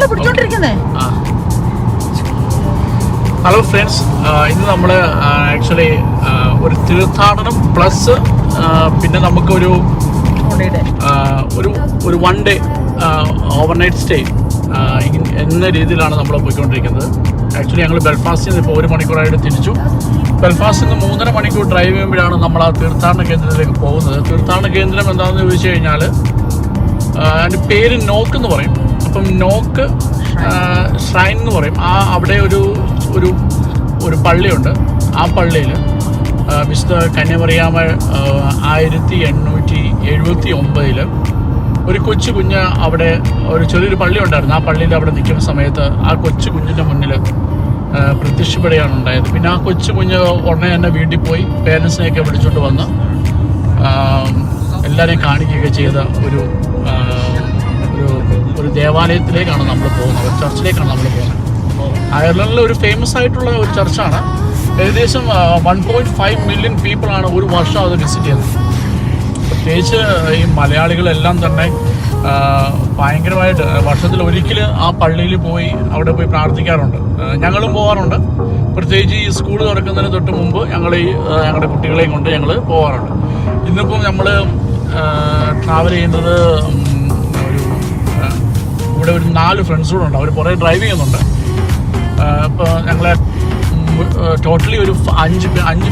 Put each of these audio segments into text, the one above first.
Hello friends, ഇന്ന് നമ്മൾ actually ഒരു തീർത്ഥാടനം പ്ലസ് പിന്നെ നമുക്കൊരു ഒരു വൺ ഡേ ഓവർനൈറ്റ് സ്റ്റേ എന്ന രീതിയിലാണ് നമ്മൾ പോയിക്കൊണ്ടിരിക്കുന്നത്. ആക്ച്വലി ഞങ്ങൾ ബെൽഫാസ്റ്റിൽ നിന്ന് ഇപ്പോൾ 1 മണിക്കൂറായിട്ട് തിരിച്ചു. ബെൽഫാസ്റ്റിൽ നിന്ന് 3.5 മണിക്കൂർ ഡ്രൈവ് ചെയ്യുമ്പോഴാണ് നമ്മൾ ആ തീർത്ഥാടന കേന്ദ്രത്തിലേക്ക് പോകുന്നത്. തീർത്ഥാടന കേന്ദ്രം എന്താണെന്ന് ചോദിച്ചു കഴിഞ്ഞാൽ അതിൻ്റെ പേര് നോക്ക് എന്ന് പറയും. അപ്പം നോക്ക് ഷ്രൈൻ എന്ന് പറയും. അവിടെ ഒരു പള്ളിയുണ്ട്. ആ പള്ളിയിൽ വിശുദ്ധ കന്യാമറിയാമ്മ 1879 ഒരു കൊച്ചു കുഞ്ഞ് അവിടെ ഒരു ചെറിയൊരു പള്ളി ഉണ്ടായിരുന്നു. ആ പള്ളിയിൽ അവിടെ നിൽക്കുന്ന സമയത്ത് ആ കൊച്ചു കുഞ്ഞിൻ്റെ മുന്നിൽ പ്രത്യക്ഷപ്പെടുകയാണ് ഉണ്ടായത്. പിന്നെ ആ കൊച്ചു കുഞ്ഞ് ഉടനെ തന്നെ വീട്ടിൽ പോയി പേരൻസിനെയൊക്കെ വിളിച്ചുകൊണ്ട് വന്ന് എല്ലാവരെയും കാണിക്കുകയൊക്കെ ചെയ്ത ഒരു ദേവാലയത്തിലേക്കാണ് നമ്മൾ പോകുന്നത്, ഒരു ചർച്ചിലേക്കാണ് നമ്മൾ പോകുന്നത്. അയർലൻഡിലെ ഒരു ഫേമസ് ആയിട്ടുള്ള ഒരു ചർച്ചാണ്. ഏകദേശം 1.5 മില്യൺ പീപ്പിളാണ് ഒരു വർഷം അത് വിസിറ്റ് ചെയ്യുന്നത്. പ്രത്യേകിച്ച് ഈ മലയാളികളെല്ലാം തന്നെ ഭയങ്കരമായിട്ട് വർഷത്തിൽ ഒരിക്കൽ ആ പള്ളിയിൽ പോയി അവിടെ പോയി പ്രാർത്ഥിക്കാറുണ്ട്. ഞങ്ങളും പോകാറുണ്ട്. പ്രത്യേകിച്ച് ഈ സ്കൂൾ തുറക്കുന്നതിന് തൊട്ട് മുമ്പ് ഞങ്ങളുടെ കുട്ടികളെയും കൊണ്ട് ഞങ്ങൾ പോകാറുണ്ട്. ഇന്നിപ്പം നമ്മൾ ട്രാവൽ ചെയ്യുന്നത് ഇവിടെ ഒരു 4 ഫ്രണ്ട്സ് കൂടെ ഉണ്ട്. അവർ കുറേ ഡ്രൈവ് ചെയ്യുന്നുണ്ട്. ഇപ്പോൾ ഞങ്ങളെ ടോട്ടലി ഒരു 5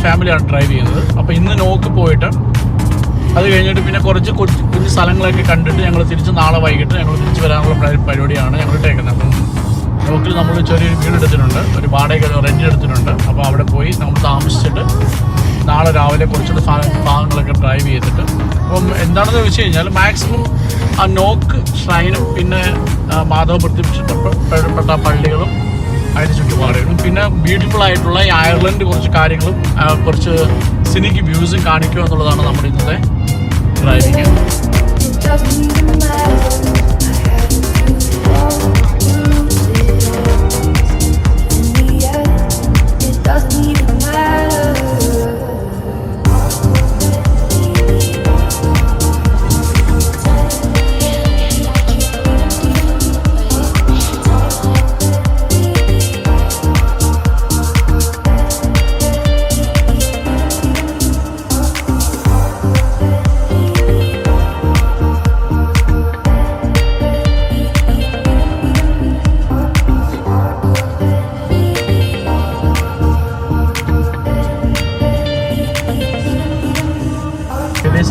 ഫാമിലിയാണ് ഡ്രൈവ് ചെയ്യുന്നത്. അപ്പോൾ ഇന്ന് നോക്ക് പോയിട്ട് അത് കഴിഞ്ഞിട്ട് പിന്നെ കുറച്ച് കുഞ്ഞു സ്ഥലങ്ങളൊക്കെ കണ്ടിട്ട് ഞങ്ങൾ തിരിച്ച് നാളെ വൈകിട്ട് ഞങ്ങൾ തിരിച്ച് വരാനുള്ള പരിപാടിയാണ് ഞങ്ങൾ ഇട്ടേക്കുന്നത്. അപ്പം നോക്കിൽ നമ്മൾ ചെറിയൊരു വീട് എടുത്തിട്ടുണ്ട്, ഒരു വാടക റെൻറ്റ് എടുത്തിട്ടുണ്ട്. അപ്പോൾ അവിടെ പോയി നമ്മൾ താമസിച്ചിട്ട് നാളെ രാവിലെ കുറച്ചുകൂടെ ഭാഗങ്ങളൊക്കെ ഡ്രൈവ് ചെയ്തിട്ട് അപ്പം എന്താണെന്ന് വെച്ച് കഴിഞ്ഞാൽ മാക്സിമം ആ നോക്ക് ഷ്രൈനും പിന്നെ മാധവ പ്രത്യക്ഷപ്പെട്ട പള്ളികളും അതിന് ചുറ്റുപാടുകളും പിന്നെ ബ്യൂട്ടിഫുൾ ആയിട്ടുള്ള ഈ അയർലൻഡ് കുറച്ച് കാര്യങ്ങളും കുറച്ച് സിനിക്ക് വ്യൂസും കാണിക്കുക എന്നുള്ളതാണ് നമ്മുടെ ഇന്നത്തെ ഡ്രൈവിങ്.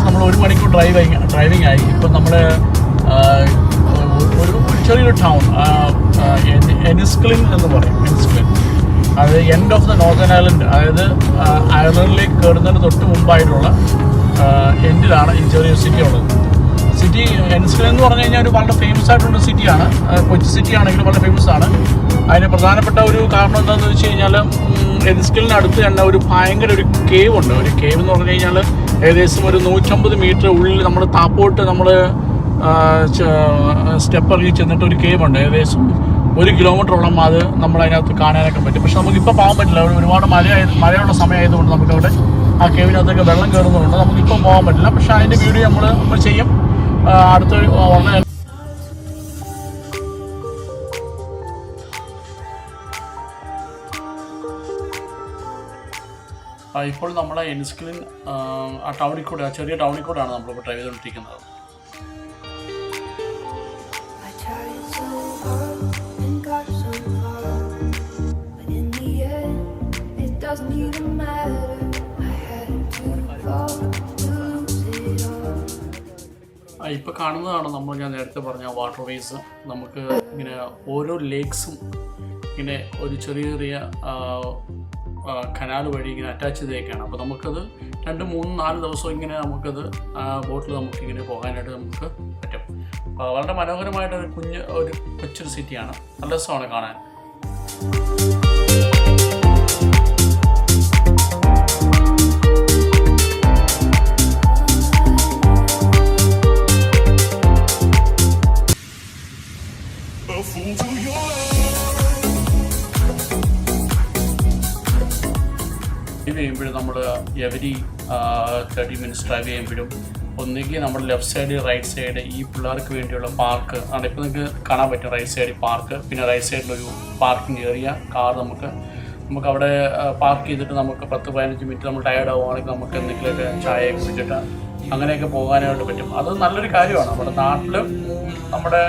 നമ്മൾ 1 മണിക്കൂർ ഡ്രൈവിംഗ് ആയി. ഇപ്പം നമ്മൾ ഒരു ചെറിയൊരു ടൗൺ എനിസ്ക്ലിൻ എന്ന് പറയും. എനിസ്ക്ലിൻ അത് end of the northern island, അതായത് അയർലൻഡിലേക്ക് കയറുന്നതിന് തൊട്ട് മുമ്പായിട്ടുള്ള എൻഡിലാണ് ഈ ചെറിയൊരു സിറ്റി ഉള്ളത്. സിറ്റി എനിസ്ക്ലിൻ എന്ന് പറഞ്ഞു കഴിഞ്ഞാൽ ഒരു വളരെ ഫേമസ് ആയിട്ടുള്ള സിറ്റിയാണ്. കൊച്ചി സിറ്റി ആണെങ്കിലും വളരെ ഫേമസ് ആണ്. അതിന് പ്രധാനപ്പെട്ട ഒരു കാരണം എന്താണെന്ന് വെച്ച് കഴിഞ്ഞാൽ എനിസ്ക്ലിന് അടുത്ത് തന്നെ ഒരു ഭയങ്കര ഒരു കേവ് ഉണ്ട്. ഒരു കേവ് എന്ന് പറഞ്ഞു കഴിഞ്ഞാൽ ഏകദേശം ഒരു 150 മീറ്റർ ഉള്ളിൽ നമ്മൾ താപ്പോട്ട് നമ്മൾ സ്റ്റെപ്പ് ഇറങ്ങി ചെന്നിട്ട് ഒരു കേവ് ഉണ്ട്. ഏകദേശം 1 കിലോമീറ്ററോളം അത് നമ്മളതിനകത്ത് കാണാനൊക്കെ പറ്റും. പക്ഷെ നമുക്കിപ്പോൾ പോകാൻ പറ്റില്ല. ഒരുപാട് മഴയുള്ള സമയമായതുകൊണ്ട് നമുക്കവിടെ ആ കേവിനകത്തൊക്കെ വെള്ളം കയറുന്നതുകൊണ്ട് നമുക്കിപ്പോൾ പോകാൻ പറ്റില്ല. പക്ഷെ അതിൻ്റെ വീഡിയോ നമ്മൾ ചെയ്യും അടുത്ത ഉടനെ. ഇപ്പോൾ നമ്മളെ എനിസ്ക്ലിൻ ആ ടൗണിൽ കൂടെ, ആ ചെറിയ ടൗണിൽ കൂടെയാണ് നമ്മളിപ്പോൾ ഡ്രൈവ് ചെയ്തുകൊണ്ടിരിക്കുന്നത്. ഇപ്പോൾ കാണുന്നതാണ് ഞാൻ നേരത്തെ പറഞ്ഞ വാട്ടർ വേസ്. നമുക്ക് ഇങ്ങനെ ഓരോ ലേക്സും ഇങ്ങനെ ഒരു ചെറിയ കനാൽ വഴി ഇങ്ങനെ അറ്റാച്ച് ചെയ്തേക്കാണ്. അപ്പോൾ നമുക്കത് 2, 3, 4 ദിവസം ഇങ്ങനെ നമുക്കത് ബോട്ടിൽ നമുക്കിങ്ങനെ പോകാനായിട്ട് നമുക്ക് പറ്റും. വളരെ മനോഹരമായിട്ട് ഒരു കൊച്ചൊരു സിറ്റിയാണ്. നല്ല രസമാണ് കാണാൻ. ഡ്രൈവ് ചെയ്യുമ്പോഴും നമ്മൾ എവരി 30 മിനിറ്റ്സ് ഡ്രൈവ് ചെയ്യുമ്പോഴും ഒന്നുകിൽ നമ്മുടെ ലെഫ്റ്റ് സൈഡ് റൈറ്റ് സൈഡ് ഈ പിള്ളേർക്ക് വേണ്ടിയുള്ള പാർക്ക് ആണ്. ഇപ്പോൾ നിങ്ങൾക്ക് കാണാൻ പറ്റും റൈറ്റ് സൈഡിൽ പാർക്ക്, പിന്നെ റൈറ്റ് സൈഡിലൊരു പാർക്കിംഗ് ഏരിയ. കാർ നമുക്ക് അവിടെ പാർക്ക് ചെയ്തിട്ട് നമുക്ക് 10-15 മിനിറ്റ് നമ്മൾ ടയേർഡ് ആവുകയാണെങ്കിൽ നമുക്ക് എന്തെങ്കിലുമൊക്കെ ചായ കുടിച്ചിട്ട് അങ്ങനെയൊക്കെ പോകാനായിട്ട് പറ്റും. അത് നല്ലൊരു കാര്യമാണ്. നമ്മുടെ നാട്ടിൽ നമ്മുടെ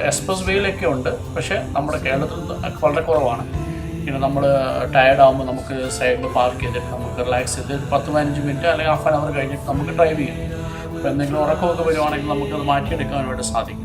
എക്സ്പ്രസ് വേയിലൊക്കെ ഉണ്ട്, പക്ഷേ നമ്മുടെ കേരളത്തിൽ വളരെ കുറവാണ്. പിന്നെ നമ്മൾ ടയേർഡ് ആകുമ്പോൾ നമുക്ക് സൈഡിൽ പാർക്ക് ചെയ്തിട്ട് നമുക്ക് റിലാക്സ് ചെയ്ത് 10-15 മിനിറ്റ് അല്ലെങ്കിൽ ഹാഫ് ആൻ അവർ കഴിഞ്ഞിട്ട് നമുക്ക് ഡ്രൈവ് ചെയ്യാം. അപ്പോൾ എന്തെങ്കിലും ഉറക്കമൊക്കെ വരുവാണെങ്കിൽ നമുക്കത് മാറ്റിയെടുക്കാൻ വേണ്ടി സാധിക്കും.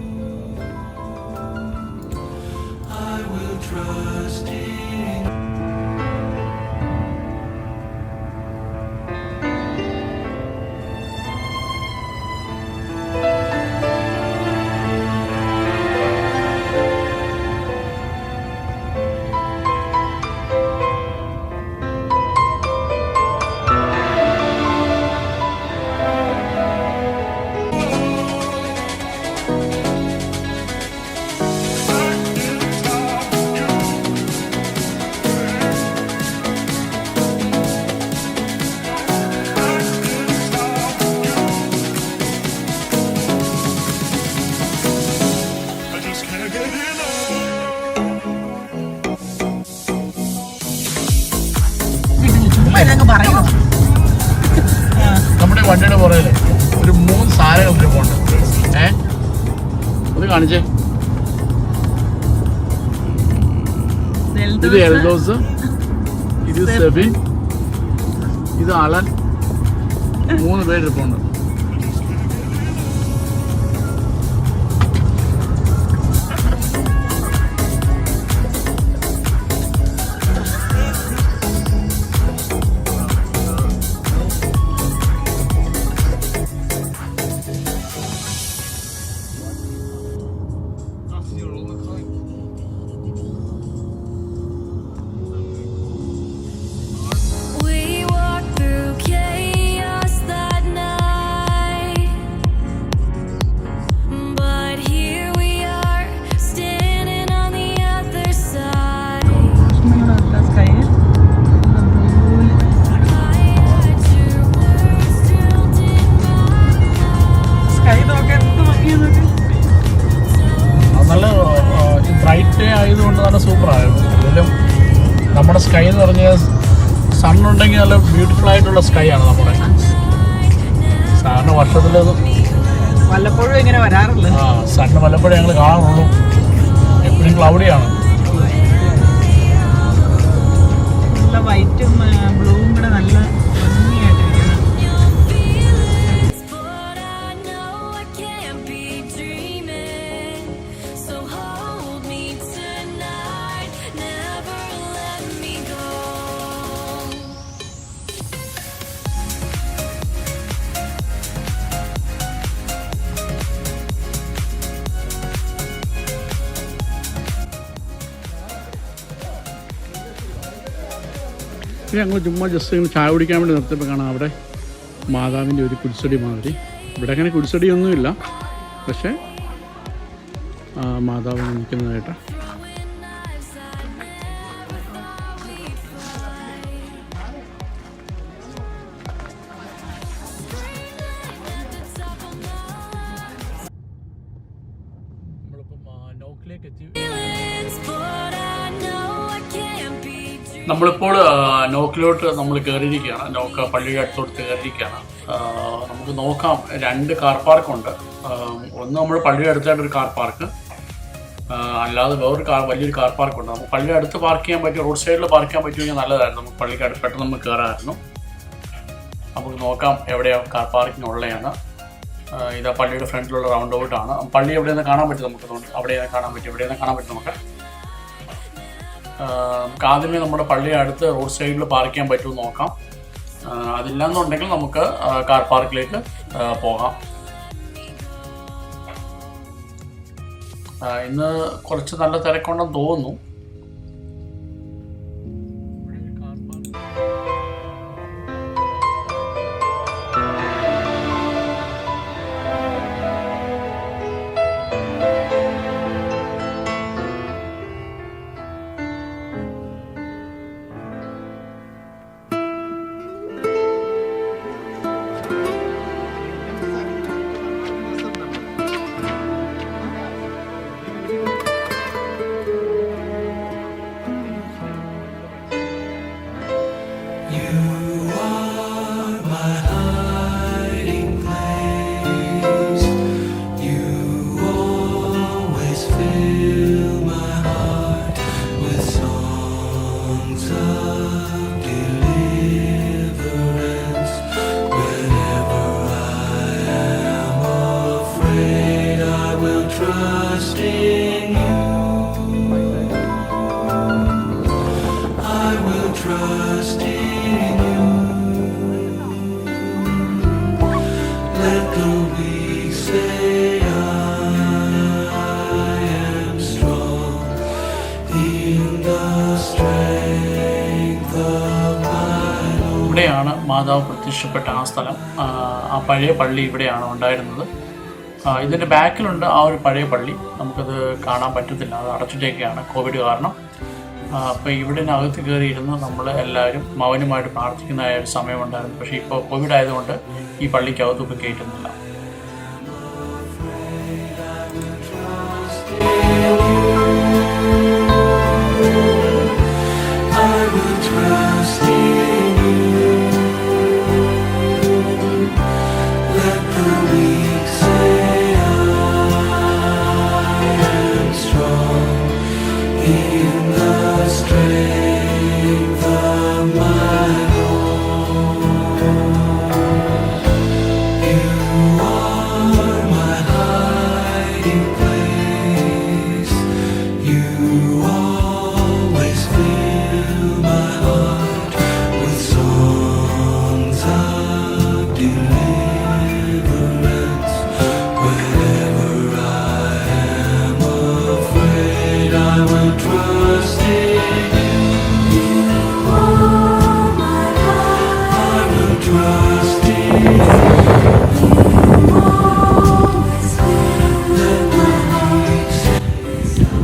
നമ്മുടെ വണ്ടിയുടെ പുറകില് ഒരു 3 സാധനങ്ങൾ ഇരിപ്പുണ്ട്. അത് കാണിച്ചേ. ഇത് എൽദോസ്, ഇത് സെബിൻ, ഇത് അലൻ. 3 പേരിരിപ്പുണ്ട്. ആയതുകൊണ്ട് നല്ല സൂപ്പറായിരുന്നു. അതിലും നമ്മുടെ സ്കൈ എന്ന് പറഞ്ഞാൽ സണ്ണുണ്ടെങ്കിൽ നല്ല ബ്യൂട്ടിഫുൾ ആയിട്ടുള്ള സ്കൈ ആണ് നമ്മുടെ. സാറിന് വർഷത്തിൽ വല്ലപ്പോഴും ഇങ്ങനെ വരാറില്ല. സണ്ണ് വല്ലപ്പോഴും ഞങ്ങൾ കാണാറുള്ളൂ. എപ്പോഴും ക്ലൗഡിയാണ്. നല്ല വൈറ്റും ബ്ലൂവും കൂടെ നല്ല ഭംഗിയായിട്ടിരിക്കുന്നു. ഞങ്ങൾ ചുമ്മാ ജസ്റ്റ് ഇങ്ങനെ ചായ കുടിക്കാൻ വേണ്ടി നിർത്തിയപ്പോൾ കാണാം അവിടെ മാതാവിൻ്റെ ഒരു കുരിശടി മാതിരി. ഇവിടെ അങ്ങനെ കുരിശടിയൊന്നുമില്ല, പക്ഷേ മാതാവ് നിൽക്കുന്നതായിട്ട്. നമ്മളിപ്പോൾ നോക്കിലോട്ട് നമ്മൾ കയറിയിരിക്കുകയാണ്. നോക്ക പള്ളിയുടെ അടുത്തോട്ട് കയറിയിരിക്കുകയാണ്. നമുക്ക് നോക്കാം, 2 കാർ പാർക്കുണ്ട്. ഒന്ന് നമ്മൾ പള്ളിയുടെ അടുത്തായിട്ടൊരു കാർ പാർക്ക്, അല്ലാതെ വേറൊരു വലിയൊരു കാർ പാർക്കുണ്ട്. നമുക്ക് പള്ളിയുടെ അടുത്ത് പാർക്ക് ചെയ്യാൻ പറ്റും, റോഡ് സൈഡിൽ പാർക്ക് ചെയ്യാൻ പറ്റുമെങ്കിൽ നല്ലതായിരുന്നു. നമുക്ക് പള്ളിക്ക് അടുത്ത് പെട്ടെന്ന് നമുക്ക് കയറാമായിരുന്നു. നമുക്ക് നോക്കാം എവിടെയാണ് കാർ പാർക്കിംഗ് ഉള്ളതാണ്. ഇതാ പള്ളിയുടെ ഫ്രണ്ടിലുള്ള റൗണ്ട് ഔട്ടാണ്. പള്ളി എവിടെയെന്ന് കാണാൻ പറ്റും നമുക്ക്. അവിടെയാണ് കാണാൻ പറ്റും, എവിടെയെന്ന് കാണാൻ പറ്റും നമുക്ക്. നമുക്ക് ആദ്യമേ നമ്മുടെ പള്ളിയുടെ അടുത്ത് റോഡ് സൈഡിൽ പാർക്ക് ചെയ്യാൻ പറ്റുമെന്ന് നോക്കാം. അതില്ലാന്നുണ്ടെങ്കിൽ നമുക്ക് കാർ പാർക്കിലേക്ക് പോകാം. ഇന്ന് കുറച്ച് നല്ല തിരക്കുണ്ടെന്ന് തോന്നുന്നു. trust in you. I will trust in you. Let the weak say I am strong in the strength of my Lord. ഇവിടെയാണ് മാതാവ് പ്രത്യക്ഷപ്പെട്ട ആ സ്ഥലം. ആ പഴയ പള്ളി ഇവിടെയാണ് ഉണ്ടായിരുന്നത്. ഇതിൻ്റെ ബാക്കിലുണ്ട് ആ ഒരു പഴയ പള്ളി. നമുക്കത് കാണാൻ പറ്റത്തില്ല, അത് അടച്ചിട്ടേക്കാണ് കോവിഡ് കാരണം. അപ്പോൾ ഇവിടെ അകത്ത് കയറിയിരുന്ന് നമ്മൾ എല്ലാവരും മൗനമായിട്ട് പ്രാർത്ഥിക്കുന്നതായ ഒരു സമയമുണ്ടായിരുന്നു. പക്ഷേ ഇപ്പോൾ കോവിഡ് ആയതുകൊണ്ട് ഈ പള്ളിക്കകത്തൊക്കെ കയറ്റുന്നില്ല.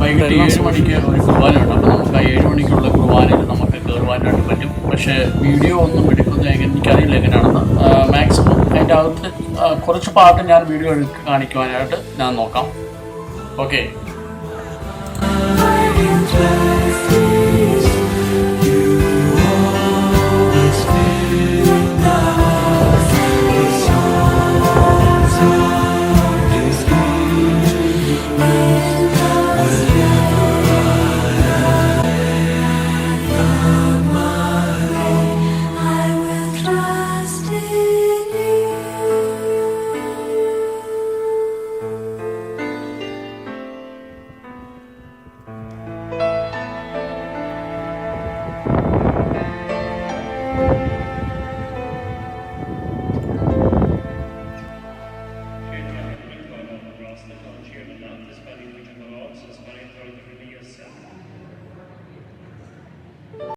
വൈകിട്ട് 7 മണിക്ക് ഒരു കുർബാനയുണ്ട്. അപ്പോൾ നമുക്ക് ആ 7 മണിക്കുള്ള കുർബാനയിൽ നമുക്ക് കയറുവാനായിട്ട് പറ്റും. പക്ഷേ വീഡിയോ ഒന്നും എടുക്കുന്നത് എനിക്കറിയില്ല എങ്ങനെയാണെന്ന്. മാക്സിമം അതിൻ്റെ അകത്ത് കുറച്ച് പാട്ട് ഞാൻ വീഡിയോ എടുത്ത് കാണിക്കുവാനായിട്ട് ഞാൻ നോക്കാം. ഓക്കെ.